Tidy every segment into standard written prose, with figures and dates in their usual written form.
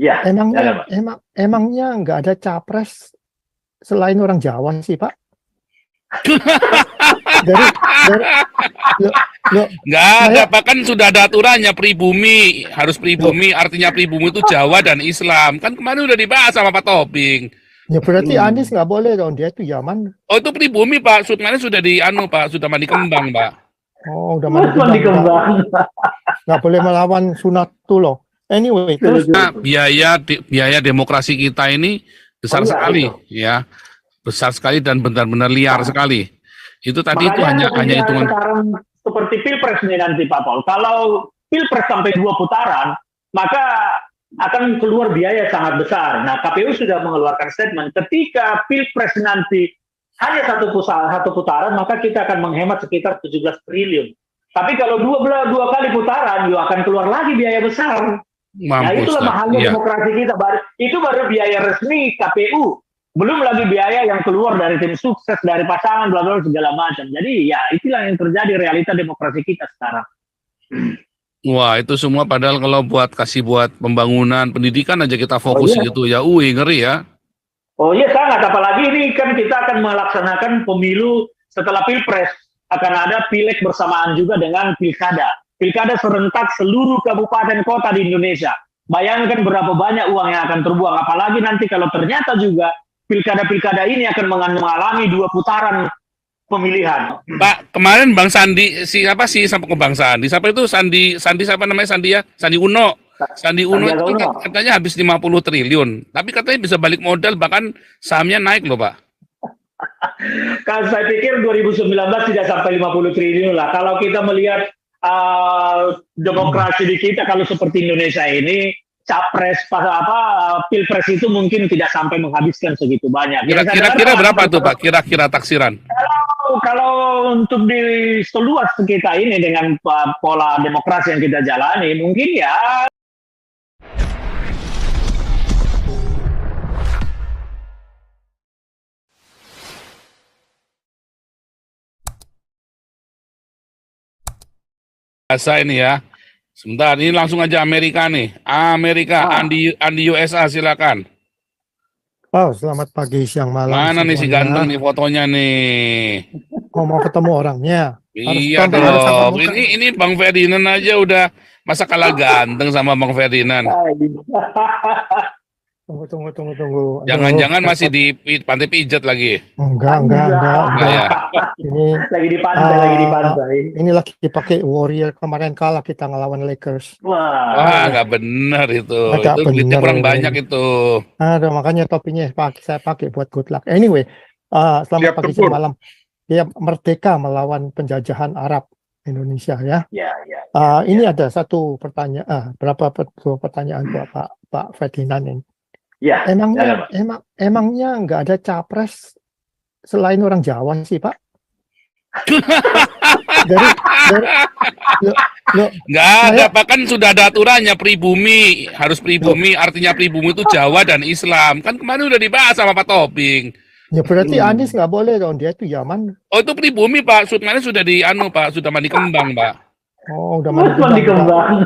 Ya, Emangnya nggak ada capres selain orang Jawa sih, Pak? Nggak ada, Pak, kan sudah ada aturannya pribumi, harus pribumi, artinya pribumi itu Jawa dan Islam. Kan kemarin udah dibahas sama Pak Tobing. Ya berarti Anies nggak boleh dong, dia itu Yaman. Oh, itu pribumi, Pak. Kemarin sudah Pak, sudah mandi kembang, Pak. Oh, udah mandi kembang. Nggak boleh melawan Sunatullah. Anyway, terus biaya demokrasi kita ini besar sekali, ya, besar sekali dan benar-benar liar sekali. Itu tadi itu hanya hitungan. Sekarang seperti pilpres nih nanti, Pak Paul. Kalau pilpres sampai 2 putaran, maka akan keluar biaya sangat besar. Nah, KPU sudah mengeluarkan statement ketika pilpres nanti hanya satu putaran, maka kita akan menghemat sekitar 17 triliun. Tapi kalau dua kali putaran, akan keluar lagi biaya besar. Nah, itulah mahalnya demokrasi kita. Itu baru biaya resmi KPU. Belum lagi biaya yang keluar dari tim sukses, dari pasangan, bla bla segala macam. Jadi ya itulah yang terjadi realita demokrasi kita sekarang. Wah, itu semua padahal kalau buat pembangunan pendidikan aja kita fokus gitu ya. Ngeri ya. Oh iya sangat, apalagi ini kan kita akan melaksanakan pemilu setelah pilpres. Akan ada pileg bersamaan juga dengan pilkada. Pilkada serentak seluruh kabupaten kota di Indonesia. Bayangkan berapa banyak uang yang akan terbuang. Apalagi nanti kalau ternyata juga pilkada-pilkada ini akan mengalami 2 putaran pemilihan. Pak, kemarin Bang Sandi, siapa itu Sandi siapa namanya Sandi Uno. Sandi Uno itu katanya habis 50 triliun. Tapi katanya bisa balik modal, bahkan sahamnya naik loh, Pak. Kan saya pikir 2019 tidak sampai 50 triliun lah. Kalau kita melihat demokrasi di kita, kalau seperti Indonesia ini, capres pilpres itu mungkin tidak sampai menghabiskan segitu banyak. Kira-kira berapa tuh, Pak? Kira-kira taksiran? Kalau untuk di seluas kita ini dengan pola demokrasi yang kita jalani, mungkin ya. Biasa ini ya. Sebentar, ini langsung aja Amerika nih. Andi USA, silakan. Oh, selamat pagi, siang, malam. Mana nih si ganteng nih fotonya nih? Mau ketemu orangnya? Iya dong. Ini Bang Ferdinand aja udah masa kalah ganteng sama Bang Ferdinand. Tunggu. Jangan-jangan masih di pantai pijat lagi? Enggak. Ya. Ini lagi di pantai. Ini lagi dipakai Warrior, kemarin kalah kita ngelawan Lakers. Wah, nggak benar itu. Itu duitnya kurang banyak itu. Ada makanya topinya saya pakai buat good luck. Anyway, selamat pagi siang malam. Ya, merdeka melawan penjajahan Arab Indonesia ya. Ini ada satu pertanyaan, dua pertanyaan buat Pak Ferdinand ini. Ya. Emangnya nggak ada capres selain orang Jawa sih, Pak? Nggak ada, Pak, kan sudah ada aturannya pribumi, harus pribumi, artinya pribumi itu Jawa dan Islam. Kan kemarin udah dibahas sama Pak Tobing. Ya berarti Anies nggak boleh dong, dia itu Yaman. Oh, itu pribumi, Pak. Kemarin sudah Pak, sudah mandi kembang, Pak. Oh, udah mandi kembang.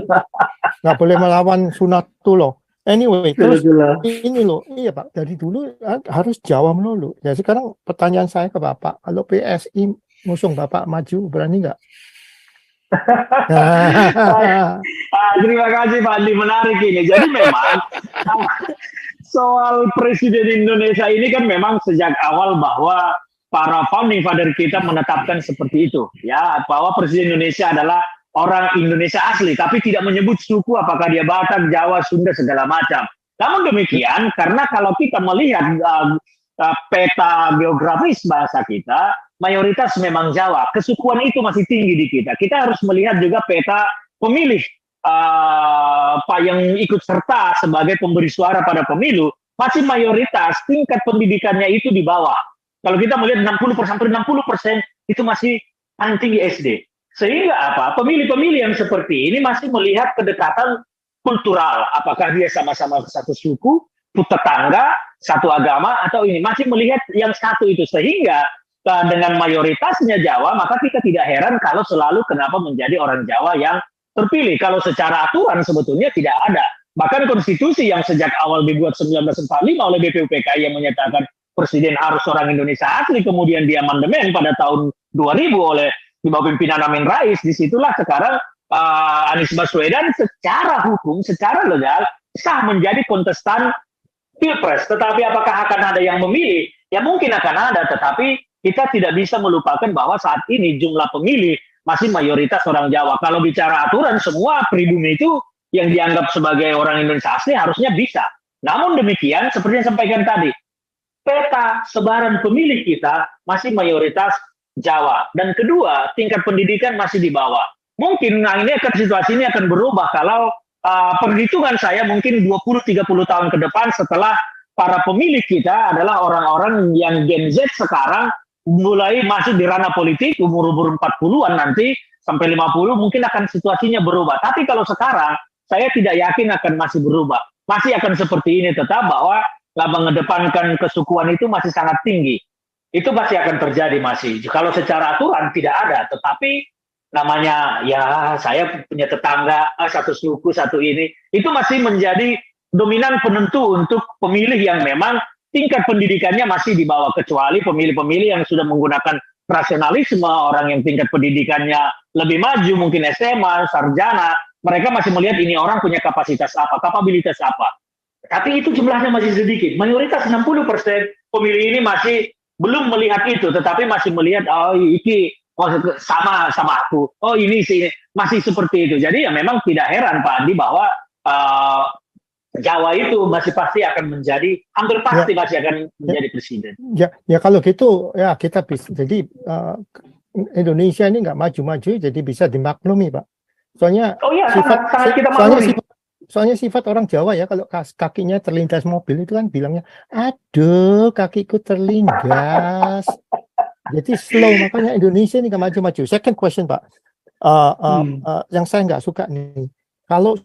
Nggak boleh melawan Sunatullah. Anyway, terus ini loh, iya Pak, dari dulu harus Jawa melulu. Ya sekarang pertanyaan saya ke Bapak, kalau PSI ngusung Bapak maju, berani nggak? Terima kasih Pak Andi, menarik ini. Jadi memang soal Presiden Indonesia ini kan memang sejak awal bahwa para founding father kita menetapkan seperti itu, ya, bahwa Presiden Indonesia adalah orang Indonesia asli, tapi tidak menyebut suku, apakah dia Batak, Jawa, Sunda, segala macam. Namun demikian, karena kalau kita melihat peta geografis bahasa kita, mayoritas memang Jawa. Kesukuan itu masih tinggi di kita. Kita harus melihat juga peta pemilih yang ikut serta sebagai pemberi suara pada pemilu, masih mayoritas tingkat pendidikannya itu di bawah. Kalau kita melihat 60% itu masih paling tinggi SD. Sehingga pemilih-pemilih yang seperti ini masih melihat kedekatan kultural, apakah dia sama-sama satu suku, tetangga, satu agama, atau ini masih melihat yang satu itu. Sehingga dengan mayoritasnya Jawa, maka kita tidak heran kalau selalu kenapa menjadi orang Jawa yang terpilih. Kalau secara aturan sebetulnya tidak ada. Bahkan konstitusi yang sejak awal dibuat 1945 oleh BPUPKI yang menyatakan presiden harus orang Indonesia asli, kemudian diamandemen pada tahun 2000 oleh di bawah pimpinan Amin Rais. Disitulah sekarang Anies Baswedan secara hukum, secara legal sah menjadi kontestan Pilpres. Tetapi apakah akan ada yang memilih? Ya mungkin akan ada, tetapi kita tidak bisa melupakan bahwa saat ini jumlah pemilih masih mayoritas orang Jawa. Kalau bicara aturan, semua pribumi itu yang dianggap sebagai orang Indonesia asli harusnya bisa. Namun demikian, seperti yang sampaikan tadi, peta sebaran pemilih kita masih mayoritas Jawa. Dan kedua, tingkat pendidikan masih di bawah. Mungkin situasi ini akan berubah kalau perhitungan saya mungkin 20-30 tahun ke depan setelah para pemilih kita adalah orang-orang yang Gen Z sekarang mulai masuk di ranah politik, umur 40-an nanti sampai 50 mungkin akan situasinya berubah. Tapi kalau sekarang saya tidak yakin akan masih berubah. Masih akan seperti ini tetap, bahwa mengedepankan kesukuan itu masih sangat tinggi. Itu masih akan terjadi masih. Kalau secara aturan tidak ada, tetapi namanya ya saya punya tetangga, satu suku, satu ini, itu masih menjadi dominan penentu untuk pemilih yang memang tingkat pendidikannya masih di bawah, kecuali pemilih-pemilih yang sudah menggunakan rasionalisme, orang yang tingkat pendidikannya lebih maju, mungkin SMA, sarjana, mereka masih melihat ini orang punya kapasitas apa, kapabilitas apa. Tapi itu jumlahnya masih sedikit. Mayoritas 60% pemilih ini masih belum melihat itu, tetapi masih melihat, oh ini sama aku, oh ini sih masih seperti itu. Jadi ya memang tidak heran Pak Andi bahwa Jawa itu masih pasti akan menjadi, hampir pasti masih akan menjadi presiden. Ya kalau gitu ya kita bisa. Jadi Indonesia ini nggak maju-maju, jadi bisa dimaklumi Pak. Soalnya soalnya sifat orang Jawa ya, kalau kakinya terlindas mobil itu kan bilangnya, aduh kakiku terlindas. Jadi slow, makanya Indonesia ini nggak maju-maju. Second question Pak, yang saya nggak suka nih, kalau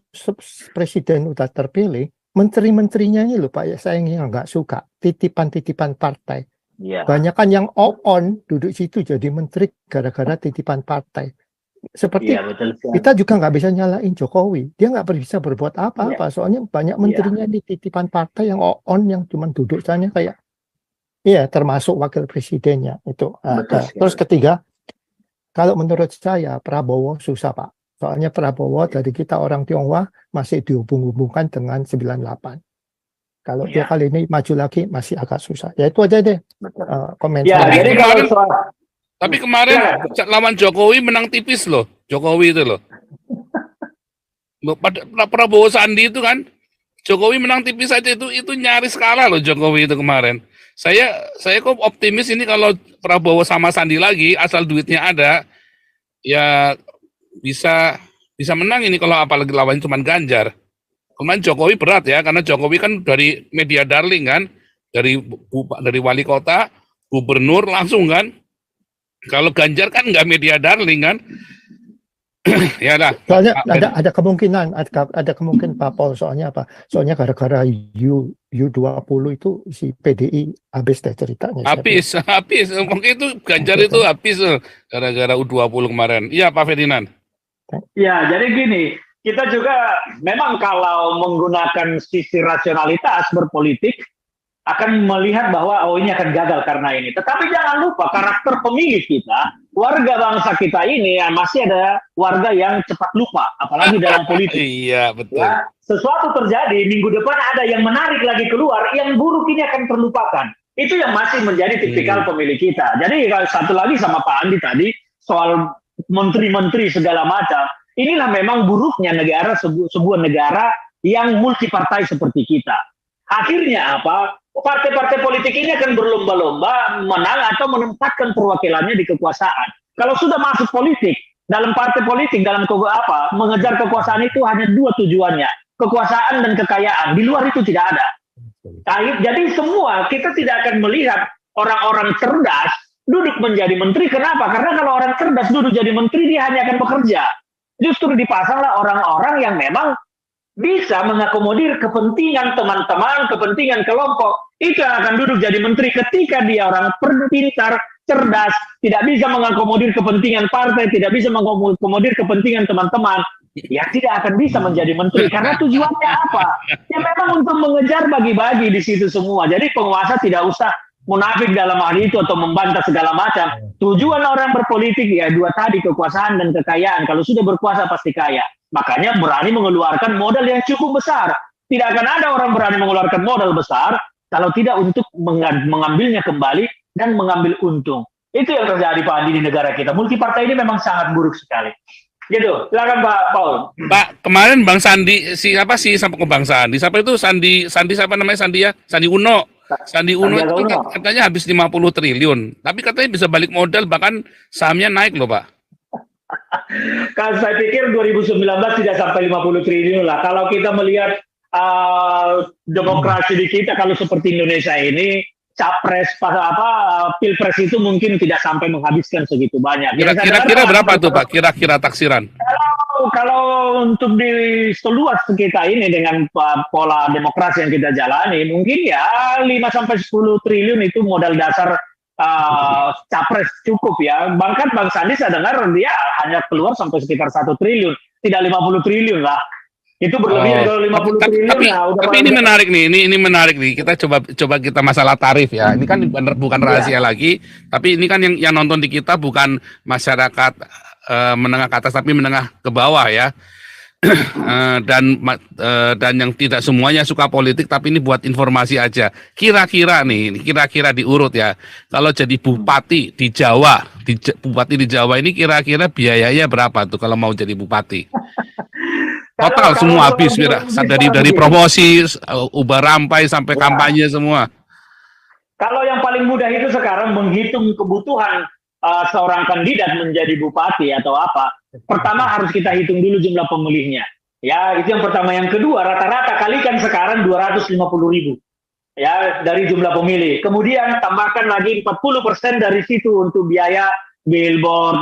presiden udah terpilih, menteri-menterinya ini loh Pak, ya saya nggak suka, titipan-titipan partai. Banyakan yang on duduk situ jadi menteri gara-gara titipan partai. Seperti kita juga nggak bisa nyalain Jokowi, dia nggak bisa berbuat apa-apa, soalnya banyak menterinya di titipan partai yang on, yang cuma duduk sana kayak, termasuk wakil presidennya itu. Terus ketiga, kalau menurut saya Prabowo susah Pak, soalnya Prabowo dari kita orang Tionghoa masih dihubung-hubungkan dengan 98. Kalau dia kali ini maju lagi masih agak susah. Ya itu aja deh komen saya. Jadi kalau tapi kemarin lawan Jokowi menang tipis loh, Jokowi itu loh. Pada Prabowo Sandi itu kan, Jokowi menang tipis saja, itu nyaris kalah loh Jokowi itu kemarin. Saya kok optimis ini kalau Prabowo sama Sandi lagi, asal duitnya ada, ya bisa menang ini kalau apalagi lawan cuma Ganjar. Kemarin Jokowi berat ya, karena Jokowi kan dari media darling kan, dari wali kota, gubernur langsung kan. Kalau Ganjar kan nggak media darling kan. Ya lah. Soalnya ada kemungkinan Pak Paul, soalnya apa? Soalnya gara-gara U20 itu si PDI habis deh ceritanya. Habis. Mungkin itu Ganjar itu habis gara-gara U20 kemarin. Iya Pak Ferdinand. Ya, jadi gini, kita juga memang kalau menggunakan sisi rasionalitas berpolitik akan melihat bahwa ini akan gagal karena ini. Tetapi jangan lupa karakter pemilih kita, warga bangsa kita ini masih ada warga yang cepat lupa, apalagi dalam politik. Iya, betul. Ya, sesuatu terjadi, minggu depan ada yang menarik lagi keluar, yang buruk ini akan terlupakan. Itu yang masih menjadi tipikal pemilih kita. Jadi satu lagi sama Pak Andi tadi, soal menteri-menteri segala macam, inilah memang buruknya negara, sebuah negara yang multipartai seperti kita. Akhirnya apa? Partai-partai politik ini akan berlomba-lomba menang atau menempatkan perwakilannya di kekuasaan. Kalau sudah masuk politik, dalam partai politik, dalam mengejar kekuasaan itu hanya dua tujuannya, kekuasaan dan kekayaan. Di luar itu tidak ada. Jadi semua kita tidak akan melihat orang-orang cerdas duduk menjadi menteri. Kenapa? Karena kalau orang cerdas duduk jadi menteri, dia hanya akan bekerja. Justru dipasanglah orang-orang yang memang bisa mengakomodir kepentingan teman-teman, kepentingan kelompok. Itu yang akan duduk jadi menteri ketika dia orang pintar, cerdas, tidak bisa mengakomodir kepentingan partai, tidak bisa mengakomodir kepentingan teman-teman, ya tidak akan bisa menjadi menteri. Karena tujuannya apa? Ya memang untuk mengejar bagi-bagi di situ semua. Jadi penguasa tidak usah munafik dalam hal itu atau membantah segala macam. Tujuan orang berpolitik ya dua tadi, kekuasaan dan kekayaan. Kalau sudah berkuasa pasti kaya. Makanya berani mengeluarkan modal yang cukup besar. Tidak akan ada orang berani mengeluarkan modal besar kalau tidak untuk mengambilnya kembali dan mengambil untung. Itu yang terjadi Pak Andi di negara kita. Multipartai ini memang sangat buruk sekali. Gitu. Silakan Pak Paul. Pak, kemarin Bang Sandi siapa sih sampai ke Bang Sandi? Siapa itu Sandi siapa namanya Sandi ya? Sandi Uno. Sandi Uno itu katanya habis 50 triliun. Tapi katanya bisa balik modal bahkan sahamnya naik loh, Pak. Kan saya pikir 2019 tidak sampai 50 triliun lah. Kalau kita melihat demokrasi di kita, kalau seperti Indonesia ini, capres pilpres itu mungkin tidak sampai menghabiskan segitu banyak. Kira-kira berapa tuh Pak? Kira-kira taksiran? Kalau untuk di seluas kita ini dengan pola demokrasi yang kita jalani, mungkin ya 5-10 triliun itu modal dasar capres cukup ya. Bahkan Bang Sandi saya dengar dia hanya keluar sampai sekitar 1 triliun, tidak 50 triliun lah. Itu berlebih kalau 50 triliun. Tapi ini menarik nih, ini menarik nih. Kita coba kita masalah tarif ya. Ini kan bukan rahasia lagi, tapi ini kan yang nonton di kita bukan masyarakat menengah ke atas tapi menengah ke bawah ya. Dan yang tidak semuanya suka politik, tapi ini buat informasi aja. Kira-kira diurut ya. Kalau jadi bupati di Jawa, bupati di Jawa ini kira-kira biayanya berapa tuh kalau mau jadi bupati? Total semua habis dari promosi, ubah rampai sampai kampanye semua. Kalau yang paling mudah itu sekarang menghitung kebutuhan seorang kandidat menjadi bupati atau apa. Pertama harus kita hitung dulu jumlah pemilihnya. Ya, itu yang pertama. Yang kedua, rata-rata kalikan sekarang 250.000. Ya, dari jumlah pemilih. Kemudian tambahkan lagi 40% dari situ untuk biaya billboard,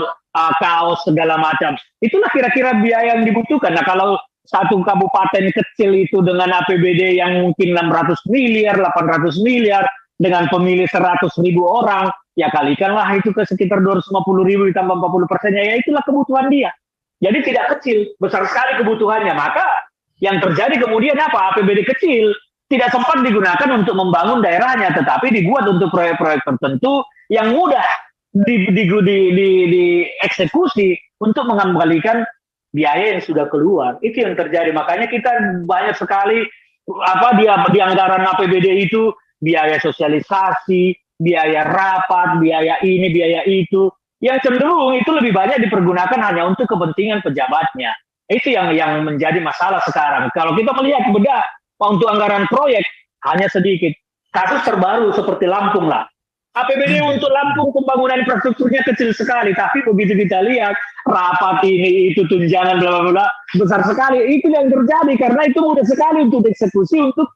kaos segala macam. Itulah kira-kira biaya yang dibutuhkan. Nah, kalau satu kabupaten kecil itu dengan APBD yang mungkin 600 miliar, 800 miliar, dengan pemilih 100.000 orang, ya kalikanlah itu ke sekitar 250.000 ditambah 40%-nya, ya itulah kebutuhan dia. Jadi tidak kecil, besar sekali kebutuhannya. Maka yang terjadi kemudian apa? APBD kecil tidak sempat digunakan untuk membangun daerahnya, tetapi dibuat untuk proyek-proyek tertentu yang mudah dieksekusi untuk mengembalikan biaya yang sudah keluar. Itu yang terjadi. Makanya kita banyak sekali di anggaran APBD itu biaya sosialisasi, biaya rapat, biaya ini, biaya itu. Yang cenderung itu lebih banyak dipergunakan hanya untuk kepentingan pejabatnya. Itu yang menjadi masalah sekarang. Kalau kita melihat bedah untuk anggaran proyek hanya sedikit. Kasus terbaru seperti Lampung lah. APBD untuk Lampung pembangunan infrastrukturnya kecil sekali, tapi begitu kita lihat rapat ini itu tunjangan bla bla bla besar sekali. Itu yang terjadi karena itu mudah sekali untuk dieksekusi untuk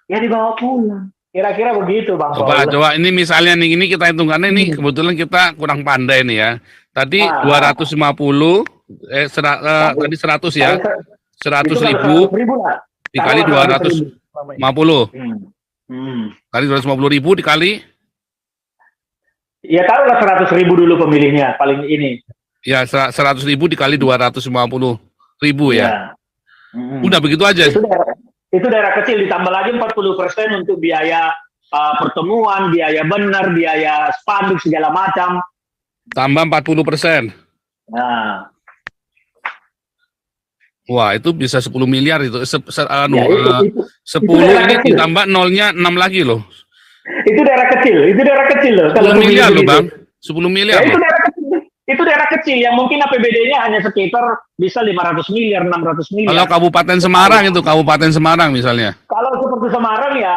ya dibawa pulang. Kira-kira begitu Bang. Coba ini misalnya nih, ini kita hitung karena ini kebetulan kita kurang pandai nih ya. Tadi 250 tadi 100 ya. 100.000 dikali 250. Kali 250.000 dikali ya taruhlah 100.000 dulu pemilihnya paling ini. Ya 100.000 dikali 250.000 ya. Udah begitu aja. Itu daerah kecil, ditambah lagi 40% untuk biaya pertemuan, biaya benar, biaya spanduk segala macam. Tambah 40%. Nah. Wah, itu bisa 10 miliar itu. 10 ini ditambah nolnya 6 lagi loh. Itu daerah kecil loh. 10 miliar loh Bang, 10 miliar ya, itu daerah kecil yang mungkin APBD-nya hanya sekitar bisa 500 miliar, 600 miliar. Kalau Kabupaten Semarang misalnya. Kalau seperti Semarang ya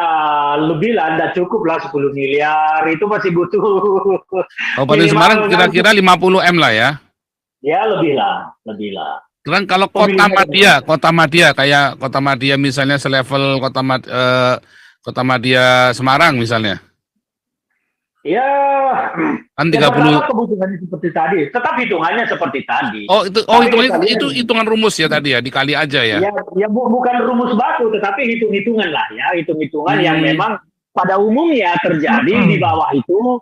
lebih lah, tidak cukup lah 10 miliar, itu masih butuh. Kabupaten Semarang kira-kira 50 M lah ya. Ya lebih lah. Kan kalau Kota Madya kayak Kota Madya misalnya selevel Kota Madya Semarang misalnya. Ya, kan 30 kebutuhannya seperti tadi. Tetap hitungannya seperti tadi. Itu hitungan rumus ya tadi ya, dikali aja ya. Ya bukan rumus baku, tetapi hitung-hitungan lah ya, hitung-hitungan yang memang pada umumnya terjadi di bawah itu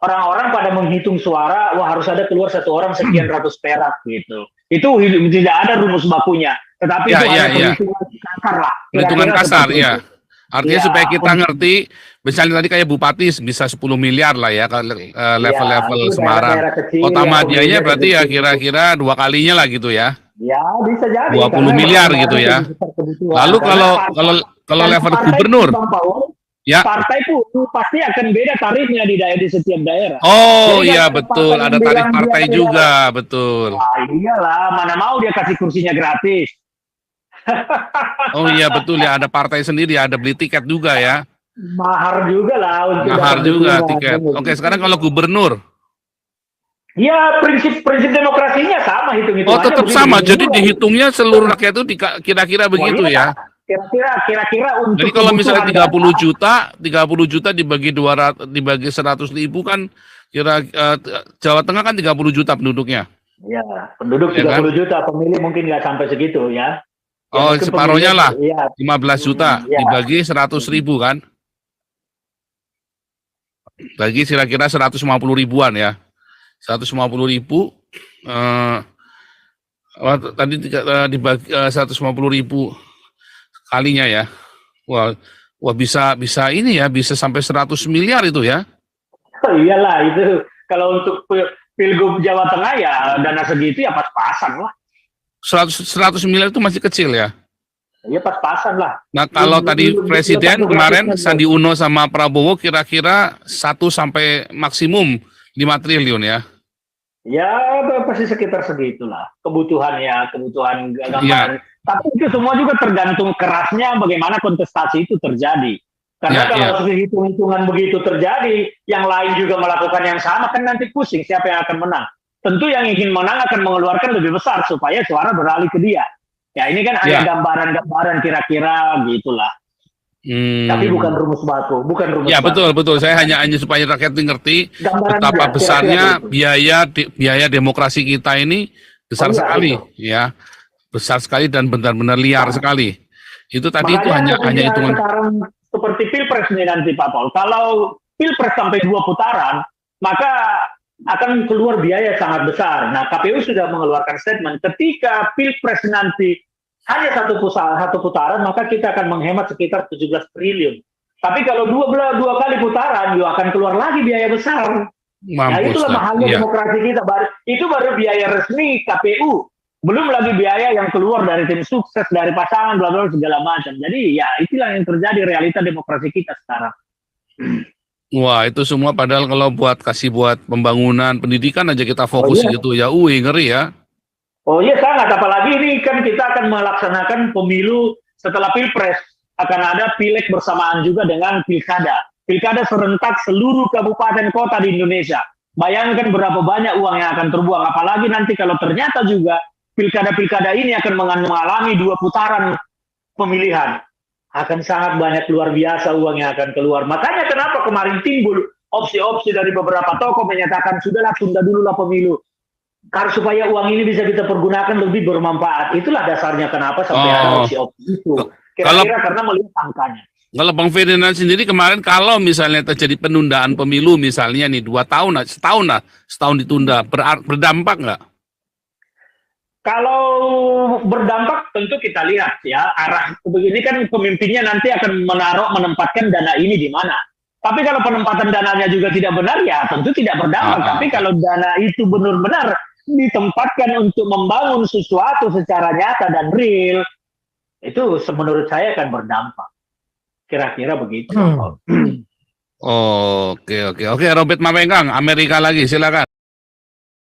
orang-orang pada menghitung suara, wah harus ada keluar satu orang sekian ratus perak gitu. Itu tidak ada rumus bakunya, tetapi itu ada perhitungan kasar lah. Perhitungan kasar, ya. Artinya supaya kita ngerti, misalnya tadi kayak bupati bisa 10 miliar lah ya, level-level Semarang. Kota Madianya berarti ya kira-kira 2 kalinya lah gitu ya. Ya bisa jadi. 20 miliar gitu ya. Lalu kalau level gubernur, ya. Partai pun pasti akan beda tarifnya di setiap daerah. Oh iya betul, ada tarif partai juga, betul. Wah, iyalah, mana mau dia kasih kursinya gratis. Oh iya betul ya, ada partai sendiri, ada beli tiket juga ya. Mahar juga lah untuk mahar juga tiket. Oke, sekarang kalau gubernur. Ya, prinsip demokrasinya sama, hitung-hitungannya. Oh, tetap sama. Jadi dihitungnya seluruh rakyat itu kira-kira begitu ya. Kira-kira untuk. Jadi kalau misalnya 30 juta dibagi 100.000 kan Jawa Tengah kan 30 juta penduduknya. Ya, penduduk ya 30 kan? Juta, pemilih mungkin nggak sampai segitu ya. Oh, separuhnya lah, ya. 15 juta dibagi 100.000 kan? Bagi kira-kira 150 ribuan ya. 150 ribu, tadi dibagi 150 ribu kalinya ya. Wah bisa ini ya, bisa sampai 100 miliar itu ya. Oh, iyalah itu kalau untuk Pilgub Jawa Tengah ya dana segitu ya pas-pasan lah. 100 miliar itu masih kecil ya? Iya pas-pasan lah. Nah kalau tadi Presiden kemarin Sandi Uno sama Prabowo kira-kira 1 sampai maksimum 5 triliun ya? Ya pasti sekitar segitulah kebutuhan gambaran. Ya. Tapi itu semua juga tergantung kerasnya bagaimana kontestasi itu terjadi. Karena kalau hitung-hitungan begitu terjadi, yang lain juga melakukan yang sama kan nanti pusing siapa yang akan menang. Tentu yang ingin menang akan mengeluarkan lebih besar supaya suara beralih ke dia. Ya ini kan hanya gambaran-gambaran kira-kira gitulah. Tapi bukan rumus baku, bukan rumus. Ya betul. Saya hanya supaya rakyat ngerti betapa besarnya biaya demokrasi kita ini besar sekali, ya besar sekali dan benar-benar liar sekali. Itu tadi itu hanya hitungan. Sekarang seperti pilpres nih nanti Pak Paul. Kalau pilpres sampai 2 putaran, maka akan keluar biaya sangat besar. Nah, KPU sudah mengeluarkan statement ketika pilpres nanti hanya satu putaran, maka kita akan menghemat sekitar 17 triliun. Tapi kalau dua kali putaran, juga akan keluar lagi biaya besar. Nah, itulah mahalnya demokrasi kita. Itu baru biaya resmi KPU. Belum lagi biaya yang keluar dari tim sukses, dari pasangan, bla bla segala macam. Jadi ya itulah yang terjadi realita demokrasi kita sekarang. Wah, itu semua padahal kalau buat pembangunan pendidikan aja kita fokus gitu ya. Ngeri ya. Oh iya sangat, apalagi ini kan kita akan melaksanakan pemilu setelah pilpres. Akan ada pileg bersamaan juga dengan pilkada. Pilkada serentak seluruh kabupaten kota di Indonesia. Bayangkan berapa banyak uang yang akan terbuang. Apalagi nanti kalau ternyata juga pilkada-pilkada ini akan mengalami 2 putaran pemilihan. Akan sangat banyak luar biasa uang yang akan keluar. Makanya kenapa kemarin timbul opsi-opsi dari beberapa tokoh menyatakan sudahlah tunda dululah pemilu. Karena supaya uang ini bisa kita pergunakan lebih bermanfaat. Itulah dasarnya kenapa sampai ada opsi-opsi itu. Kira-kira karena melihat angkanya. Kalau Bang Ferdinand sendiri kemarin kalau misalnya terjadi penundaan pemilu misalnya nih 2 tahun, setahun ditunda, berdampak nggak? Kalau berdampak tentu kita lihat ya arah begini kan pemimpinnya nanti akan menempatkan dana ini di mana. Tapi kalau penempatan dananya juga tidak benar ya tentu tidak berdampak. Tapi kalau dana itu benar-benar ditempatkan untuk membangun sesuatu secara nyata dan real, itu menurut saya akan berdampak. Kira-kira begitu. Oke, Robert Mapengkang, Amerika lagi, silakan.